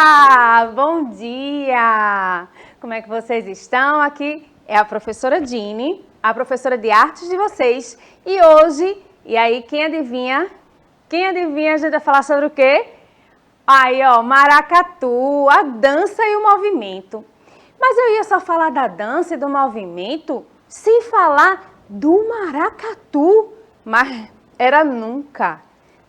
Olá, bom dia! Como é que vocês estão? Aqui é a professora Dini, a professora de artes de vocês. E hoje, quem adivinha? Quem adivinha a gente vai falar sobre o quê? Aí, ó, maracatu, a dança e o movimento. Mas eu ia só falar da dança e do movimento sem falar do maracatu. Mas era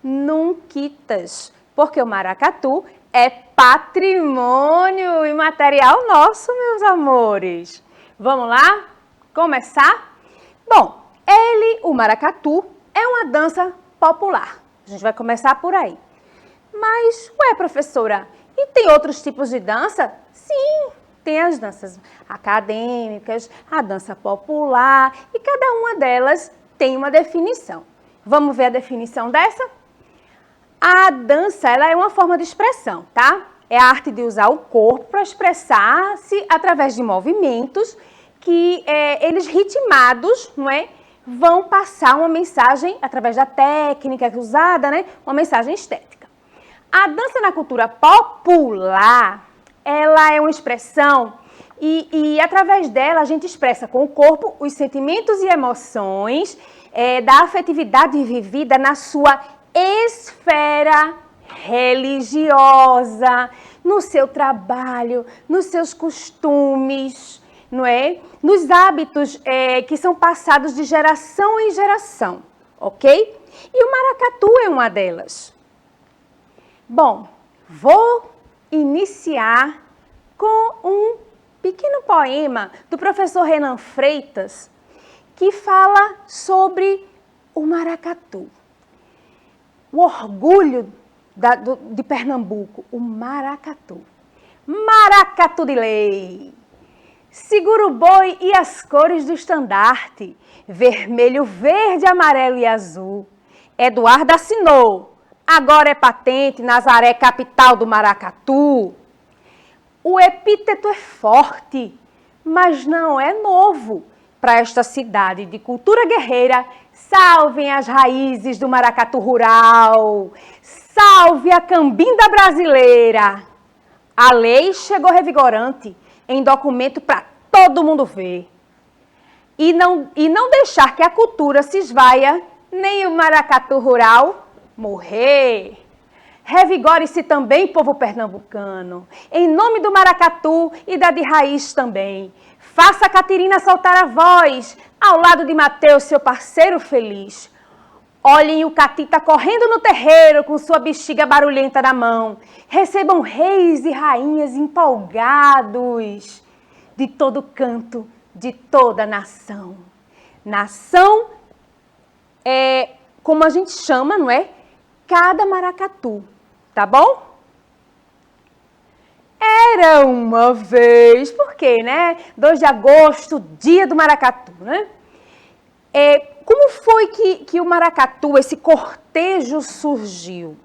nunquitas, porque o maracatu é patrimônio imaterial nosso, meus amores. Vamos lá? Começar? Bom, o maracatu, é uma dança popular. A gente vai começar por aí. Mas, professora, e tem outros tipos de dança? Sim, tem as danças acadêmicas, a dança popular, e cada uma delas tem uma definição. Vamos ver a definição dessa? A dança, ela é uma forma de expressão, tá? É a arte de usar o corpo para expressar-se através de movimentos que eles ritmados, não é? Vão passar uma mensagem através da técnica usada, né? Uma mensagem estética. A dança na cultura popular, ela é uma expressão e através dela a gente expressa com o corpo os sentimentos e emoções da afetividade vivida na sua esfera religiosa, no seu trabalho, nos seus costumes, não é? Nos hábitos que são passados de geração em geração, ok? E o maracatu é uma delas. Bom, vou iniciar com um pequeno poema do professor Renan Freitas, que fala sobre o maracatu. O orgulho de Pernambuco, o maracatu. Maracatu de lei. Segura o boi e as cores do estandarte, vermelho, verde, amarelo e azul. Eduardo assinou, agora é patente, Nazaré, capital do maracatu. O epíteto é forte, mas não é novo. Para esta cidade de cultura guerreira, salvem as raízes do maracatu rural, salve a cambinda brasileira. A lei chegou revigorante, em documento para todo mundo ver. E não deixar que a cultura se esvaia, nem o maracatu rural morrer. Revigore-se também, povo pernambucano, em nome do maracatu e da de raiz também. Faça a Catirina soltar a voz, ao lado de Mateus, seu parceiro feliz. Olhem o catita correndo no terreiro, com sua bexiga barulhenta na mão. Recebam reis e rainhas empolgados, de todo canto, de toda a nação. Nação é como a gente chama, não é? Cada maracatu, tá bom? Era uma vez, por quê, né? 2 de agosto, dia do maracatu, né? Como foi que o maracatu, esse cortejo, surgiu?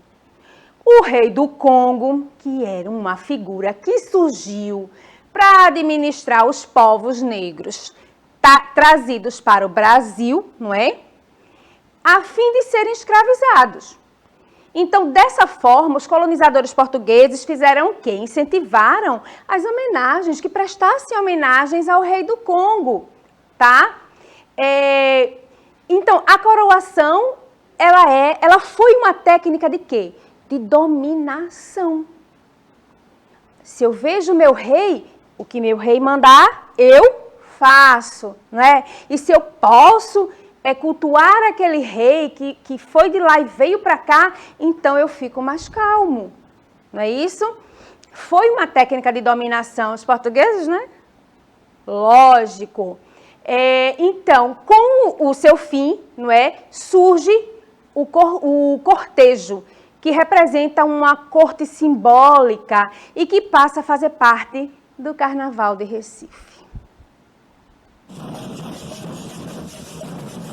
O rei do Congo, que era uma figura que surgiu para administrar os povos negros trazidos para o Brasil, não é? A fim de serem escravizados. Então, dessa forma, os colonizadores portugueses fizeram o quê? Incentivaram as homenagens, que prestassem homenagens ao rei do Congo, tá? Então, a coroação, ela foi uma técnica de quê? De dominação. Se eu vejo meu rei, o que meu rei mandar, eu faço, não é? E se eu posso cultuar aquele rei que foi de lá e veio para cá, então eu fico mais calmo, não é isso? Foi uma técnica de dominação, os portugueses, né? Lógico. Então, com o seu fim, não é? Surge o cortejo, que representa uma corte simbólica e que passa a fazer parte do Carnaval de Recife.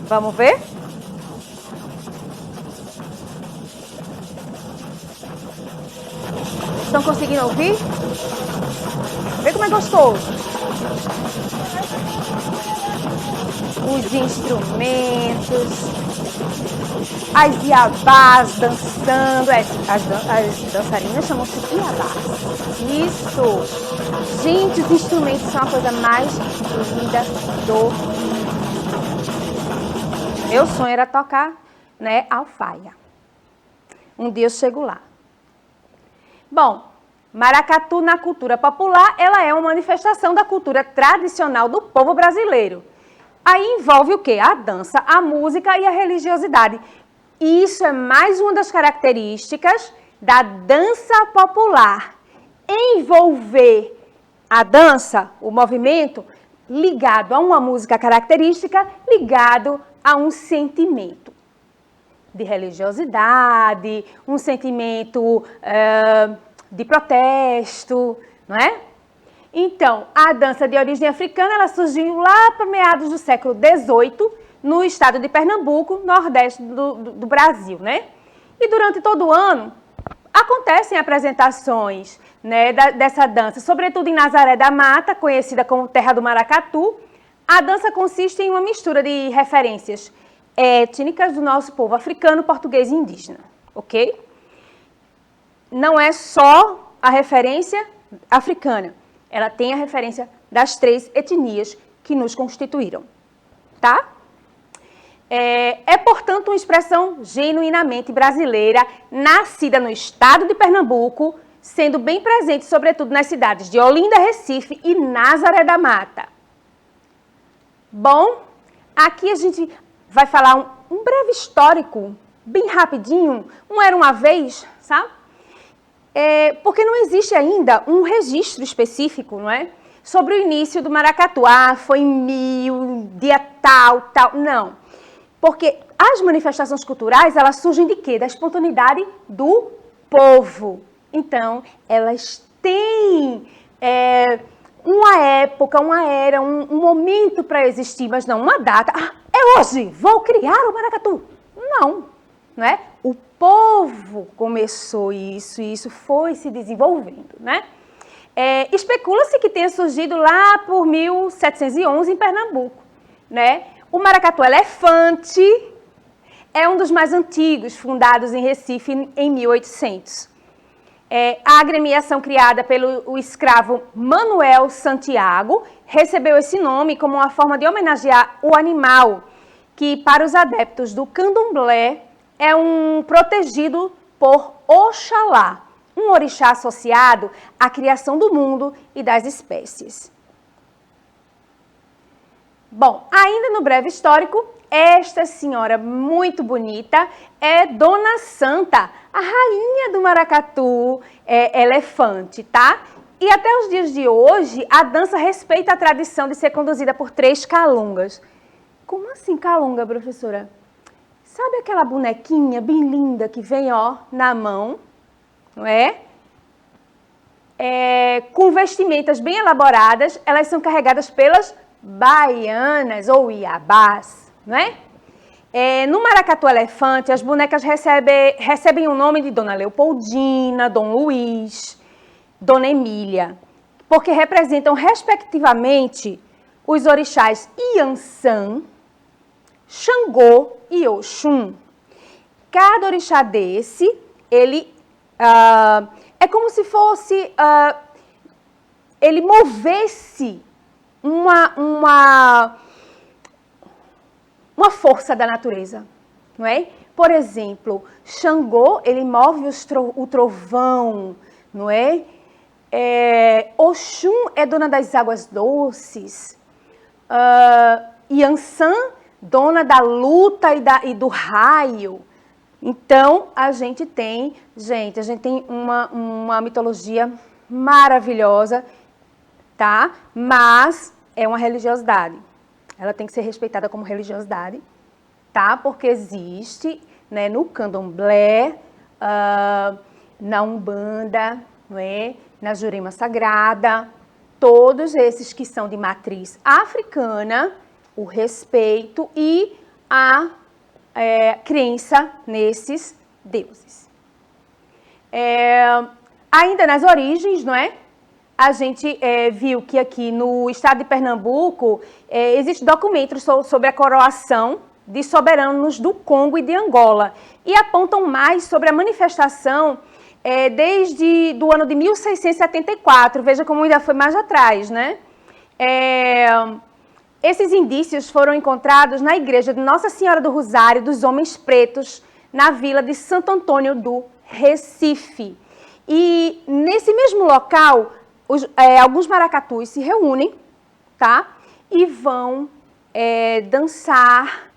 Vamos ver? Estão conseguindo ouvir? Vê como é gostoso. Os instrumentos. as iabás dançando. As dançarinas chamam-se iabás. Isso! Gente, os instrumentos são a coisa mais linda do mundo. Meu sonho era tocar, né, alfaia. Um dia eu chego lá. Bom, maracatu na cultura popular, ela é uma manifestação da cultura tradicional do povo brasileiro. Aí envolve o quê? A dança, a música e a religiosidade. E isso é mais uma das características da dança popular. Envolver a dança, o movimento, ligado a uma música característica, ligado a um sentimento de religiosidade, um sentimento de protesto, não é? Então, a dança de origem africana, ela surgiu lá para meados do século XVIII, no estado de Pernambuco, nordeste do Brasil, né? E durante todo o ano, acontecem apresentações, né, dessa dança, sobretudo em Nazaré da Mata, conhecida como Terra do Maracatu. A dança consiste em uma mistura de referências étnicas do nosso povo africano, português e indígena, ok? Não é só a referência africana, ela tem a referência das 3 etnias que nos constituíram, tá? Portanto, uma expressão genuinamente brasileira, nascida no estado de Pernambuco, sendo bem presente, sobretudo, nas cidades de Olinda, Recife e Nazaré da Mata. Bom, aqui a gente vai falar um breve histórico, bem rapidinho, era uma vez, sabe? Porque não existe ainda um registro específico, não é? Sobre o início do maracatu. Foi em 1000, dia tal, não. Porque as manifestações culturais, elas surgem de quê? Da espontaneidade do povo. Então, elas têm uma época, uma era, um momento para existir, mas não uma data. É hoje, vou criar o maracatu. Não é? O povo começou isso e isso foi se desenvolvendo, né? Especula-se que tenha surgido lá por 1711 em Pernambuco, né? O maracatu elefante é um dos mais antigos, fundados em Recife em 1800. A agremiação criada pelo escravo Manuel Santiago recebeu esse nome como uma forma de homenagear o animal, que para os adeptos do candomblé é um protegido por Oxalá, um orixá associado à criação do mundo e das espécies. Bom, ainda no breve histórico, esta senhora muito bonita é Dona Santa, a rainha do maracatu elefante, tá? E até os dias de hoje, a dança respeita a tradição de ser conduzida por 3 calungas. Como assim calunga, professora? Sabe aquela bonequinha bem linda que vem, na mão, não é? Com vestimentas bem elaboradas, elas são carregadas pelas baianas ou iabás, não é? No maracatu elefante, as bonecas recebem o nome de Dona Leopoldina, Dom Luiz, Dona Emília, porque representam, respectivamente, os orixás Iansã, Xangô e Oxum. Cada orixá desse, ele é como se fosse, ele movesse uma força da natureza, não é? Por exemplo, Xangô, ele move o trovão, não é? Oxum é dona das águas doces. Iansã, dona da luta e do raio. Então, a gente tem uma mitologia maravilhosa, tá? Mas é uma religiosidade. Ela tem que ser respeitada como religiosidade, tá? Porque existe, né, no candomblé, na Umbanda, não é? Na Jurema Sagrada, todos esses que são de matriz africana, o respeito e a crença nesses deuses. Ainda nas origens, não é? A gente viu que aqui no estado de Pernambuco existem documentos sobre a coroação, de soberanos do Congo e de Angola, e apontam mais sobre a manifestação desde do ano de 1674, veja como ainda foi mais atrás, né? Esses indícios foram encontrados na igreja de Nossa Senhora do Rosário dos Homens Pretos, na vila de Santo Antônio do Recife. E nesse mesmo local, alguns maracatus se reúnem, tá? E vão dançar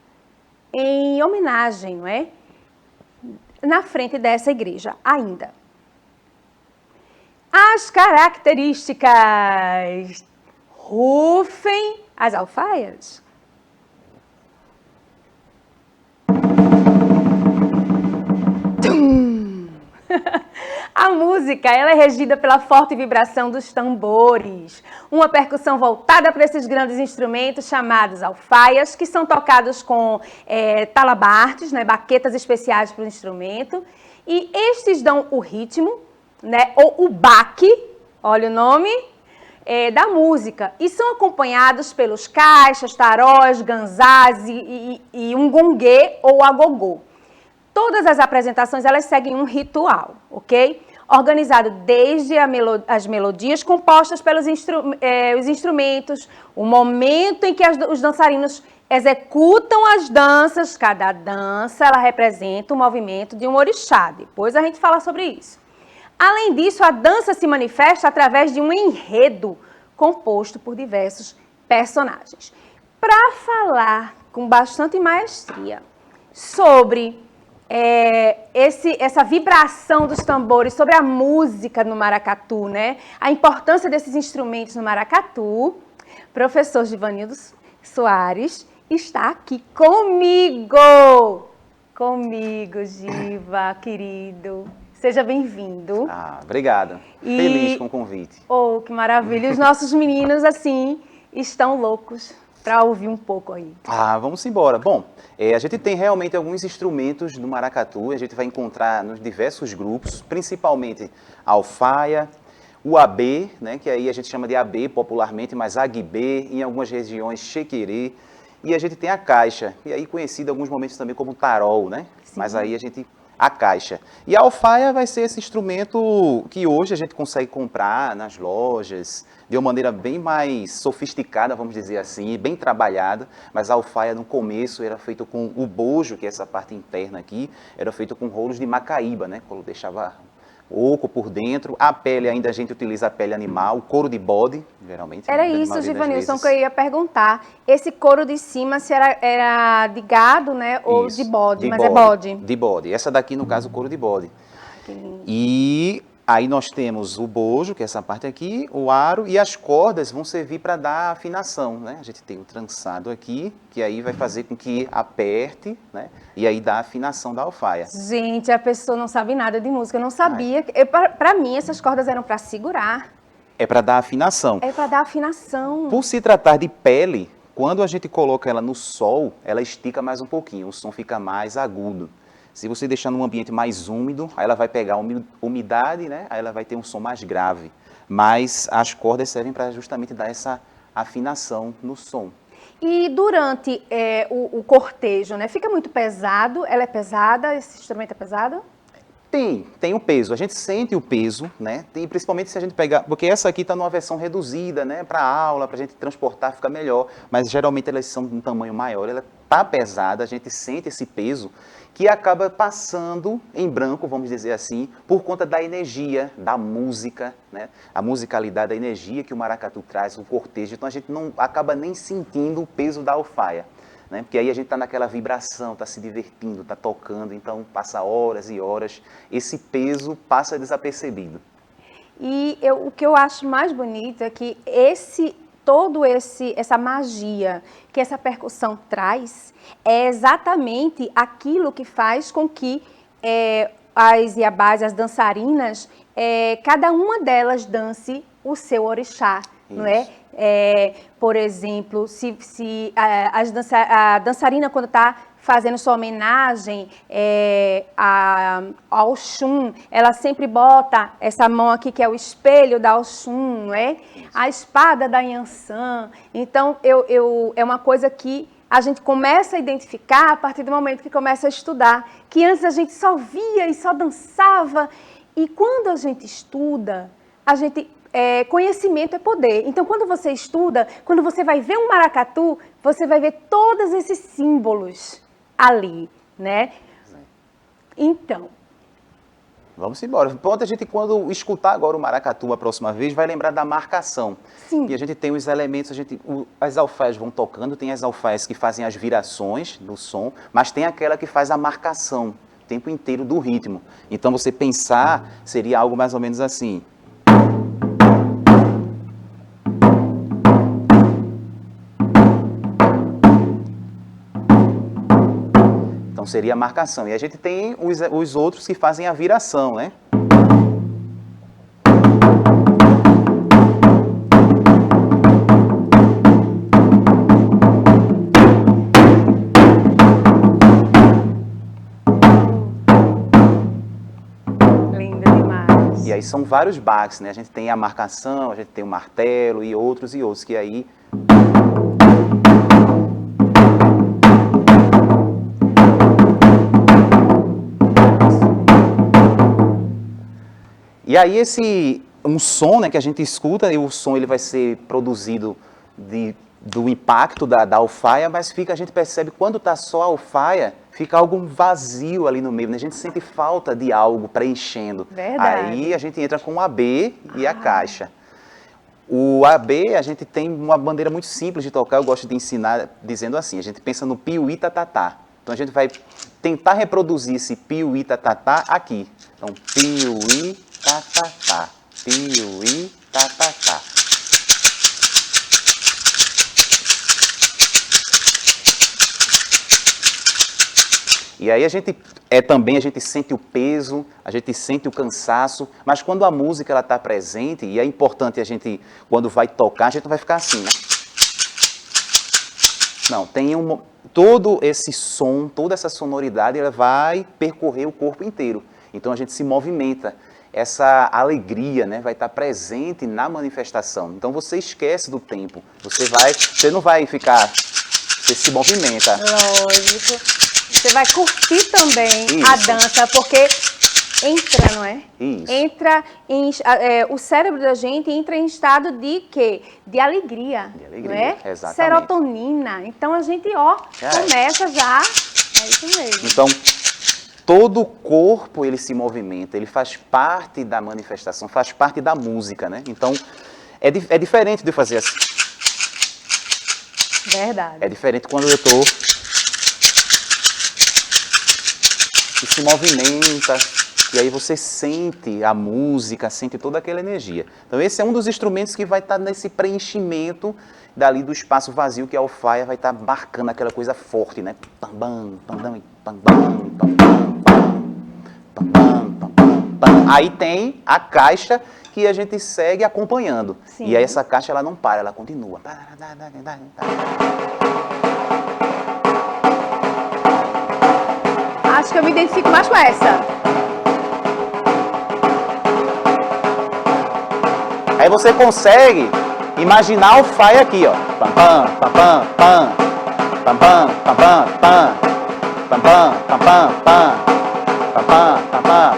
em homenagem, não é? Na frente dessa igreja ainda. As características. Rufem as alfaias. A música, ela é regida pela forte vibração dos tambores, uma percussão voltada para esses grandes instrumentos chamados alfaias, que são tocados com talabartes, né, baquetas especiais para o instrumento, e estes dão o ritmo, né, ou o baque, olha o nome, da música, e são acompanhados pelos caixas, taróis, ganzás e um gongue ou agogô. Todas as apresentações, elas seguem um ritual, ok? Organizado desde as melodias compostas pelos os instrumentos, o momento em que os dançarinos executam as danças, cada dança, ela representa o movimento de um orixá. Depois a gente fala sobre isso. Além disso, a dança se manifesta através de um enredo composto por diversos personagens. Para falar com bastante maestria sobre essa vibração dos tambores, sobre a música no maracatu, né? A importância desses instrumentos no maracatu, professor Givanildo Soares está aqui comigo. Comigo, Giva, querido. Seja bem-vindo. Obrigada. Feliz com o convite. Oh, que maravilha. Os nossos meninos, assim, estão loucos para ouvir um pouco aí. Vamos embora. Bom, a gente tem realmente alguns instrumentos no maracatu, a gente vai encontrar nos diversos grupos, principalmente a alfaia, o abê, né, que aí a gente chama de abê popularmente, mas aguibê, em algumas regiões chequerê, e a gente tem a caixa, e aí conhecido em alguns momentos também como tarol, né? Sim. Mas aí a caixa. E a alfaia vai ser esse instrumento que hoje a gente consegue comprar nas lojas de uma maneira bem mais sofisticada, vamos dizer assim, bem trabalhada, mas a alfaia no começo era feito com o bojo, que é essa parte interna aqui, era feito com rolos de macaíba, né? Quando deixava oco por dentro, a pele ainda a gente utiliza a pele animal, o couro de bode, geralmente. Era isso, Givanilson, que eu ia perguntar. Esse couro de cima, se era de gado, né, ou isso, de bode, mas bode. É bode. De bode. Essa daqui, no caso, o couro de bode. Que lindo. E aí nós temos o bojo, que é essa parte aqui, o aro, e as cordas vão servir para dar afinação, né? A gente tem o trançado aqui, que aí vai fazer com que aperte, né? E aí dá a afinação da alfaia. Gente, a pessoa não sabe nada de música, eu não sabia. Para mim, essas cordas eram para segurar. É para dar afinação. É para dar afinação. Por se tratar de pele, quando a gente coloca ela no sol, ela estica mais um pouquinho, o som fica mais agudo. Se você deixar num ambiente mais úmido, aí ela vai pegar umidade, né? Aí ela vai ter um som mais grave. Mas as cordas servem para justamente dar essa afinação no som. E durante o cortejo, né? Fica muito pesado? Ela é pesada? Esse instrumento é pesado? Tem o peso. A gente sente o peso, né? Tem, principalmente se a gente pegar... Porque essa aqui está numa versão reduzida, né? Para aula, para a gente transportar, fica melhor. Mas geralmente elas são de um tamanho maior. Ela está pesada, a gente sente esse peso que acaba passando em branco, vamos dizer assim, por conta da energia, da música, né? A musicalidade, da energia que o maracatu traz, o cortejo. Então a gente não acaba nem sentindo o peso da alfaia, né? Porque aí a gente está naquela vibração, está se divertindo, está tocando, então passa horas e horas, esse peso passa desapercebido. E o que eu acho mais bonito é que essa magia que essa percussão traz é exatamente aquilo que faz com que as iabás, as dançarinas, cada uma delas dance o seu orixá, não é? Por exemplo, a dançarina, quando está fazendo sua homenagem ao Oxum, ela sempre bota essa mão aqui, que é o espelho da Oxum, não é? A espada da Yansan. Então, é uma coisa que a gente começa a identificar a partir do momento que começa a estudar, que antes a gente só via e só dançava. E quando a gente estuda, conhecimento é poder. Então, quando você estuda, quando você vai ver um maracatu, você vai ver todos esses símbolos ali, né? Então... Vamos embora. Pronto, a gente, quando escutar agora o maracatu a próxima vez, vai lembrar da marcação. Sim. E a gente tem os elementos, as alfaias vão tocando, tem as alfaias que fazem as virações do som, mas tem aquela que faz a marcação o tempo inteiro do ritmo. Então, você pensar, seria algo mais ou menos assim. Então, seria a marcação. E a gente tem os outros que fazem a viração, né? Lindo demais. E aí são vários baques, né? A gente tem a marcação, a gente tem o martelo e outros, que aí... E aí um som, né, que a gente escuta, e o som ele vai ser produzido do impacto da alfaia, mas a gente percebe quando está só a alfaia, fica algo vazio ali no meio, né? A gente sente falta de algo preenchendo. Verdade. Aí a gente entra com o AB e a caixa. O AB, a gente tem uma bandeira muito simples de tocar, eu gosto de ensinar dizendo assim, a gente pensa no piuí tatatá. Então a gente vai tentar reproduzir esse piuí tatatá aqui. Então, piuí tatatá, piuí tatatá. E aí a gente sente o peso, a gente sente o cansaço, mas quando a música ela está presente, e é importante a gente, quando vai tocar, a gente não vai ficar assim, né? Não, todo esse som, toda essa sonoridade, ela vai percorrer o corpo inteiro. Então a gente se movimenta. Essa alegria, né, vai estar presente na manifestação. Então você esquece do tempo. Você não vai ficar, você se movimenta. Lógico. Você vai curtir também Isso. a dança, porque entra, não é? Isso. O cérebro da gente entra em estado de quê? De alegria. De alegria, não é? exatamente. Serotonina. Então a gente, começa já. É isso mesmo. Então, todo o corpo ele se movimenta, ele faz parte da manifestação, faz parte da música, né? Então, é diferente de fazer assim. Verdade. É diferente quando eu estou... E se movimenta, e aí você sente a música, sente toda aquela energia. Então esse é um dos instrumentos que vai estar nesse preenchimento dali do espaço vazio, que a alfaia vai estar marcando aquela coisa forte, né? Pam, bam, pam, bam, pam, bam, pam, pam, pam, pam, pam, pam. Aí tem a caixa que a gente segue acompanhando. Sim. E aí essa caixa ela não para, ela continua. Acho que eu me identifico mais com essa. Aí você consegue imaginar a alfaia aqui, ó. Pam, pam, pam, pam, pam. Pam, pam, pam, pam, pam. Pam, pam, pam, pam, pam. Pam, pam, pam, pam.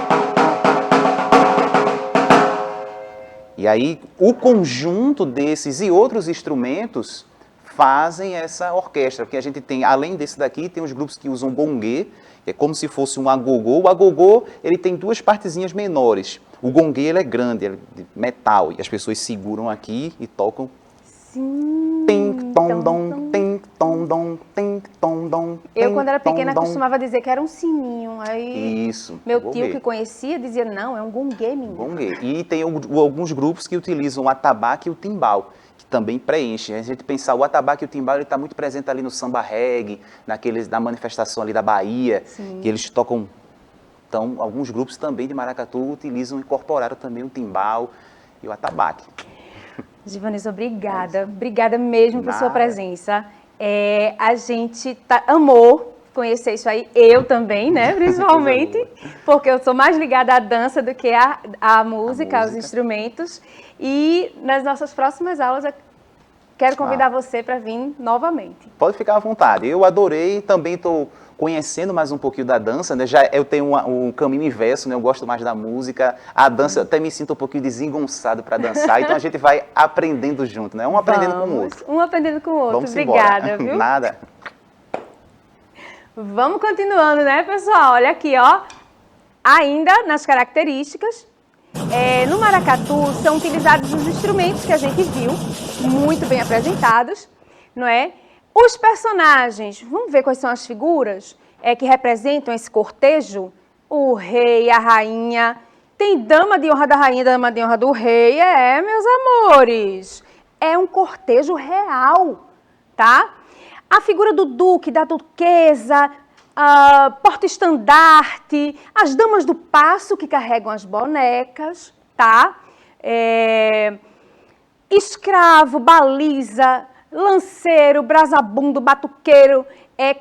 E aí, o conjunto desses e outros instrumentos fazem essa orquestra. Porque a gente tem, além desse daqui, tem os grupos que usam gongue, que é como se fosse um agogô. O agogô, ele tem duas partezinhas menores. O gongue, ele é grande, ele é de metal. E as pessoas seguram aqui e tocam. Sim. Tim, tom, dom, tim, tom, dom, tim, tom, dom. Eu, quando era pequena, tom, dom. costumava dizer que era um sininho. Aí Isso. meu gongue. tio que conhecia dizia, não, é um gongue, menina. Gongue. E tem alguns grupos que utilizam o atabaque e o timbal, que também preenchem. A gente pensar, o atabaque e o timbal está muito presente ali no samba reggae, na manifestação ali da Bahia, Sim. que eles tocam. Então, alguns grupos também de maracatu incorporaram também o timbal e o atabaque. Givanilson, obrigada. Obrigada mesmo por Nada. sua presença. A gente amou conhecer isso aí. Eu também, né? Principalmente, porque eu sou mais ligada à dança do que à música, aos instrumentos. E nas nossas próximas aulas quero convidar você para vir novamente. Pode ficar à vontade. Eu adorei, também estou conhecendo mais um pouquinho da dança, né? Já eu tenho um caminho inverso, né? Eu gosto mais da música, a dança, eu até me sinto um pouquinho desengonçado para dançar, então a gente vai aprendendo junto, né? Um aprendendo com o outro. Um aprendendo com o outro. Vamos Obrigada, embora. viu? Nada. Vamos continuando, né, pessoal? Olha aqui, ó. Ainda nas características, no maracatu são utilizados os instrumentos que a gente viu, muito bem apresentados, não é? Os personagens, vamos ver quais são as figuras que representam esse cortejo? O rei, a rainha, tem dama de honra da rainha, dama de honra do rei, meus amores. É um cortejo real, tá? A figura do duque, da duquesa, porta-estandarte, as damas do paço que carregam as bonecas, tá? Escravo, baliza, lanceiro, brasabundo, batuqueiro,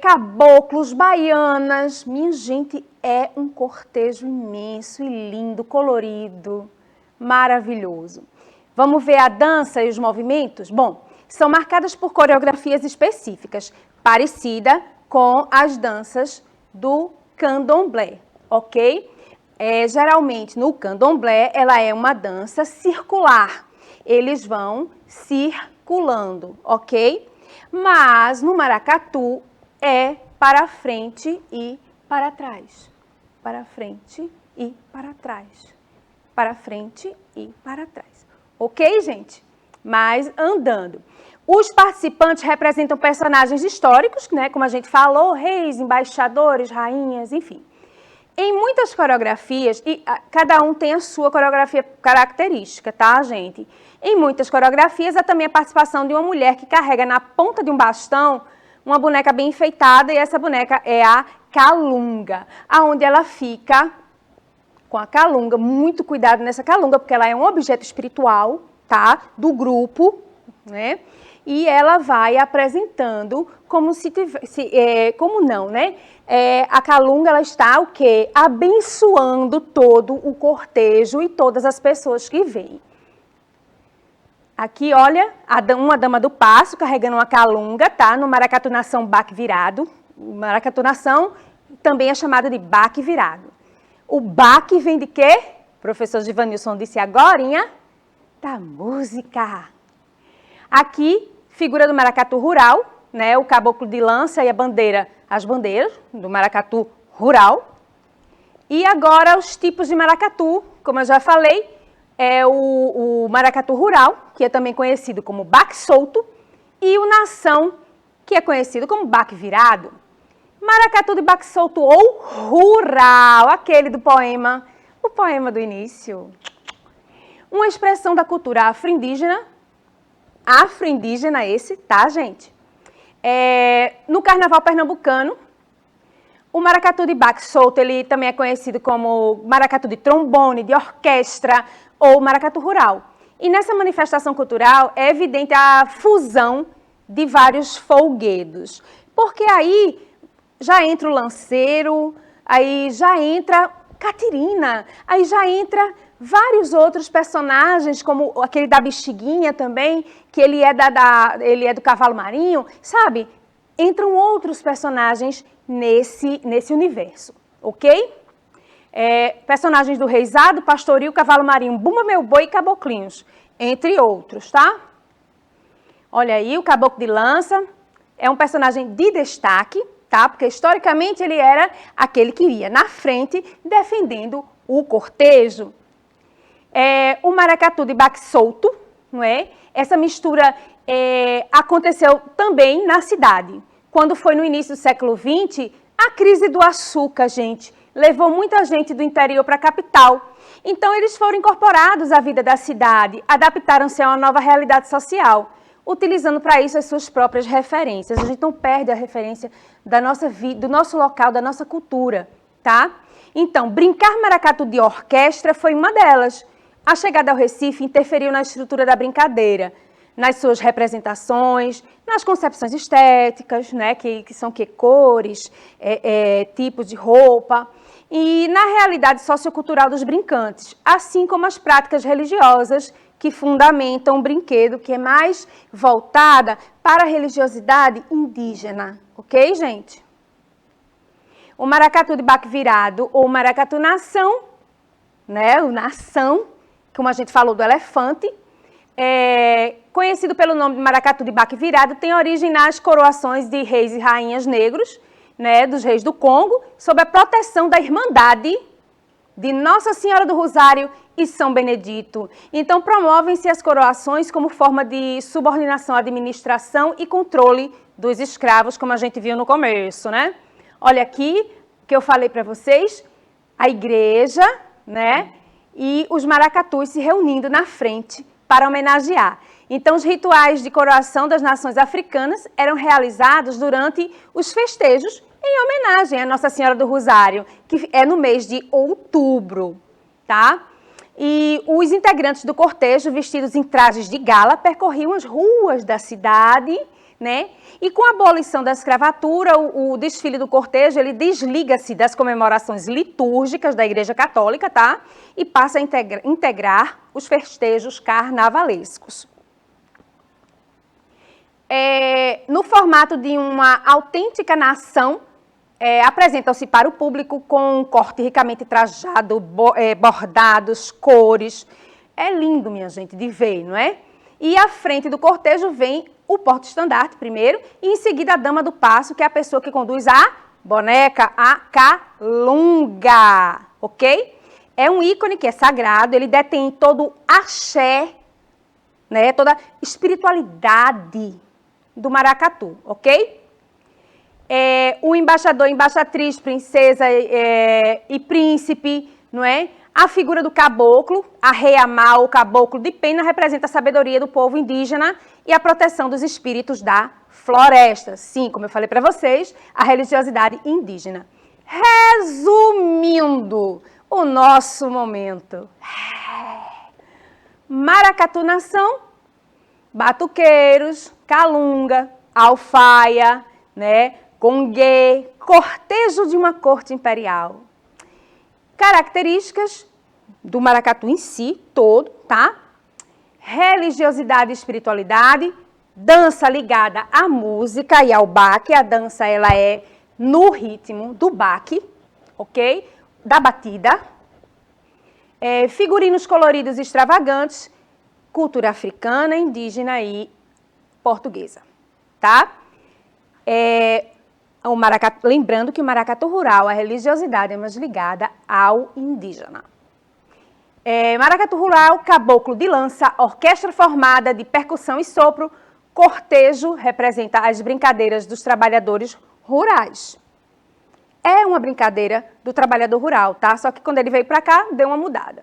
caboclos, baianas. Minha gente, é um cortejo imenso e lindo, colorido, maravilhoso. Vamos ver a dança e os movimentos? Bom, são marcadas por coreografias específicas, parecida com as danças do candomblé, ok? Geralmente, no candomblé, ela é uma dança circular. Eles vão circulando, ok? Mas no maracatu é para frente e para trás. Para frente e para trás. Para frente e para trás. Ok, gente? Mas andando. Os participantes representam personagens históricos, né? Como a gente falou, reis, embaixadores, rainhas, enfim. Em muitas coreografias, e cada um tem a sua coreografia característica, tá, gente? Em muitas coreografias, há também a participação de uma mulher que carrega na ponta de um bastão uma boneca bem enfeitada, e essa boneca é a calunga, aonde ela fica com a calunga, muito cuidado nessa calunga, porque ela é um objeto espiritual, tá, do grupo, né? E ela vai apresentando como se tivesse, como não, né? A calunga, ela está o quê? Abençoando todo o cortejo e todas as pessoas que vêm. Aqui, olha, uma dama do paço carregando uma calunga, tá? No maracatu nação baque virado. O maracatu nação também é chamado de baque virado. O baque vem de quê? O professor Givanilson disse agorinha, da música. Aqui, figura do maracatu rural, né? O caboclo de lança e a bandeira, as bandeiras do maracatu rural. E agora os tipos de maracatu, como eu já falei, o maracatu rural, que é também conhecido como baque solto, e o nação, que é conhecido como baque virado. Maracatu de baque solto ou rural, aquele do poema, o poema do início. Uma expressão da cultura afro-indígena esse, tá, gente? No carnaval pernambucano, o maracatu de baque solto, ele também é conhecido como maracatu de trombone, de orquestra ou maracatu rural. E nessa manifestação cultural é evidente a fusão de vários folguedos, porque aí já entra o lanceiro, aí já entra Catirina, aí já entra vários outros personagens, como aquele da Bexiguinha também, que ele é do cavalo marinho, sabe? Entram outros personagens nesse universo, ok? Personagens do reisado, pastoril, cavalo marinho, bumba meu boi e caboclinhos, entre outros, tá? Olha aí, o caboclo de lança é um personagem de destaque, tá? Porque historicamente ele era aquele que ia na frente defendendo o cortejo. O maracatu de baque solto, não é? Essa mistura aconteceu também na cidade. Quando foi no início do século XX, a crise do açúcar, gente, levou muita gente do interior para a capital. Então, eles foram incorporados à vida da cidade, adaptaram-se a uma nova realidade social, utilizando para isso as suas próprias referências. A gente não perde a referência da nossa vida, do nosso local, da nossa cultura, tá? Então, brincar maracatu de orquestra foi uma delas. A chegada ao Recife interferiu na estrutura da brincadeira, nas suas representações, nas concepções estéticas, né, que são cores, tipos de roupa, e na realidade sociocultural dos brincantes, assim como as práticas religiosas que fundamentam um brinquedo que é mais voltada para a religiosidade indígena, ok, gente? O maracatu de baque virado ou maracatu nação, né, o nação, como a gente falou do elefante, conhecido pelo nome de maracatu de baque virado, tem origem nas coroações de reis e rainhas negros, né, dos reis do Congo, sob a proteção da Irmandade de Nossa Senhora do Rosário e São Benedito. Então, promovem-se as coroações como forma de subordinação à administração e controle dos escravos, como a gente viu no começo, né? Olha aqui, que eu falei para vocês, a igreja, né, e os maracatus se reunindo na frente para homenagear. Então, os rituais de coroação das nações africanas eram realizados durante os festejos em homenagem à Nossa Senhora do Rosário, que é no mês de outubro, tá? E os integrantes do cortejo, vestidos em trajes de gala, percorriam as ruas da cidade, né? E com a abolição da escravatura, o desfile do cortejo, ele desliga-se das comemorações litúrgicas da Igreja Católica, tá? E passa a integrar os festejos carnavalescos. No formato de uma autêntica nação, apresentam-se para o público com um corte ricamente trajado, bordados, cores. É lindo, minha gente, de ver, não é? E à frente do cortejo vem o porta-estandarte primeiro e em seguida a dama do passo, que é a pessoa que conduz a boneca, a calunga, ok? É um ícone que é sagrado, ele detém todo o axé, né, toda a espiritualidade do maracatu, ok? O embaixador, embaixatriz, princesa e príncipe, não é? A figura do caboclo, a reamá, o caboclo de pena, representa a sabedoria do povo indígena e a proteção dos espíritos da floresta. Sim, como eu falei para vocês, a religiosidade indígena. Resumindo o nosso momento. Maracatu nação, batuqueiros, calunga, alfaia, né? Gongue, cortejo de uma corte imperial. Características do maracatu em si, todo, tá? Religiosidade e espiritualidade, dança ligada à música e ao baque. A dança, ela é no ritmo do baque, ok? Da batida. Figurinos coloridos e extravagantes, cultura africana, indígena e portuguesa, tá? Lembrando que o maracatu rural, a religiosidade é mais ligada ao indígena. Maracatu rural, caboclo de lança, orquestra formada de percussão e sopro, cortejo representa as brincadeiras dos trabalhadores rurais. É uma brincadeira do trabalhador rural, tá? Só que quando ele veio para cá, deu uma mudada.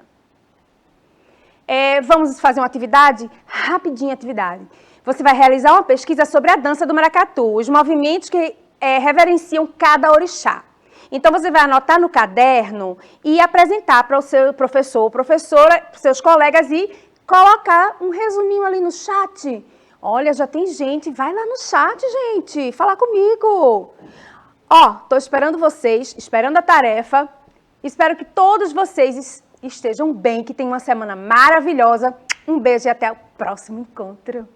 Vamos fazer uma atividade? Rapidinho atividade. Você vai realizar uma pesquisa sobre a dança do maracatu, os movimentos que reverenciam cada orixá. Então, você vai anotar no caderno e apresentar para o seu professor, professora, para os seus colegas e colocar um resuminho ali no chat. Olha, já tem gente, vai lá no chat, gente, falar comigo. Estou esperando vocês, esperando a tarefa. Espero que todos vocês estejam bem, que tenham uma semana maravilhosa. Um beijo e até o próximo encontro.